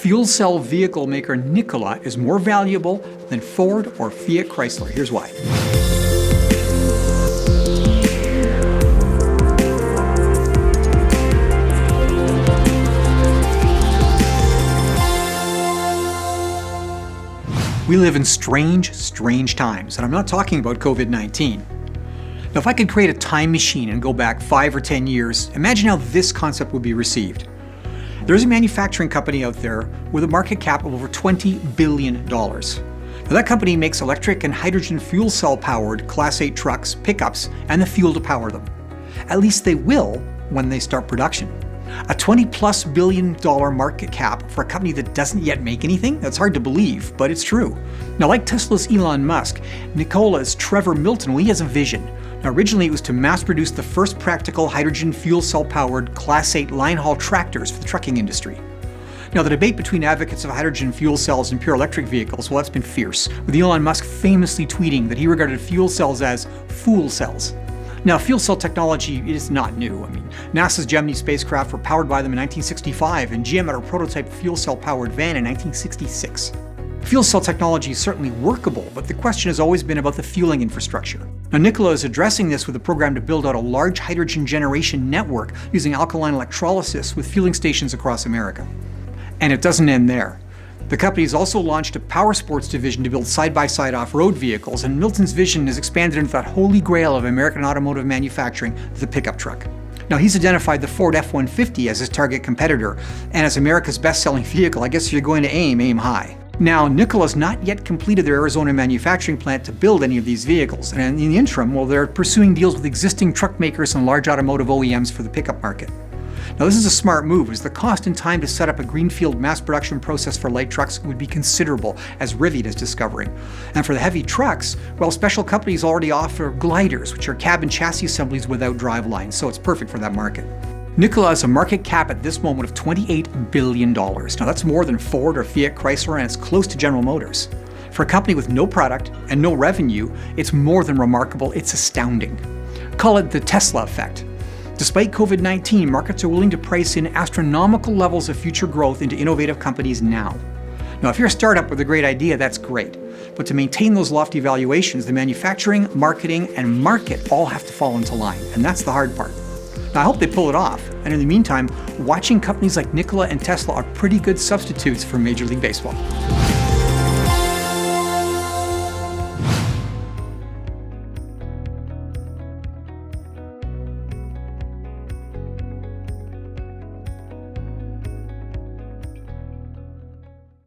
fuel cell vehicle maker Nikola is more valuable than Ford or Fiat Chrysler. Here's why. We live in strange times, and I'm not talking about COVID-19. Now, if I could create a time machine and go back 5 or 10 years, imagine how this concept would be received. There's a manufacturing company out there with a market cap of over $20 billion. Now, that company makes electric and hydrogen fuel cell powered Class 8 trucks, pickups, and the fuel to power them. At least they will when they start production. A $20+ billion market cap for a company that doesn't yet make anything? That's hard to believe, but it's true. Now, like Tesla's Elon Musk, Nikola's Trevor Milton, well, he has a vision. Now, originally it was to mass produce the first practical hydrogen fuel cell powered Class 8 line haul tractors for the trucking industry. Now, the debate between advocates of hydrogen fuel cells and pure electric vehicles, well, that's been fierce, with Elon Musk famously tweeting that he regarded fuel cells as fool cells. Now, fuel cell technology is not new. NASA's Gemini spacecraft were powered by them in 1965, and GM had a prototype fuel cell-powered van in 1966. Fuel cell technology is certainly workable, but the question has always been about the fueling infrastructure. Now, Nikola is addressing this with a program to build out a large hydrogen generation network using alkaline electrolysis with fueling stations across America. And it doesn't end there. The company has also launched a Powersports division to build side-by-side off-road vehicles, and Milton's vision has expanded into that holy grail of American automotive manufacturing, the pickup truck. Now, he's identified the Ford F-150 as his target competitor, and as America's best-selling vehicle, I guess if you're going to aim high. Now, Nikola's not yet completed their Arizona manufacturing plant to build any of these vehicles, and in the interim, well, they're pursuing deals with existing truck makers and large automotive OEMs for the pickup market. Now, this is a smart move, as the cost and time to set up a greenfield mass production process for light trucks would be considerable, as Rivian is discovering. And for the heavy trucks, well, special companies already offer gliders, which are cab and chassis assemblies without drive lines, so it's perfect for that market. Nikola has a market cap at this moment of $28 billion. Now, that's more than Ford or Fiat Chrysler, and it's close to General Motors. For a company with no product and no revenue, it's more than remarkable, it's astounding. Call it the Tesla effect. Despite COVID-19, markets are willing to price in astronomical levels of future growth into innovative companies now. Now, if you're a startup with a great idea, that's great. But to maintain those lofty valuations, the manufacturing, marketing, and market all have to fall into line, and that's the hard part. Now, I hope they pull it off, and in the meantime, watching companies like Nikola and Tesla are pretty good substitutes for Major League Baseball.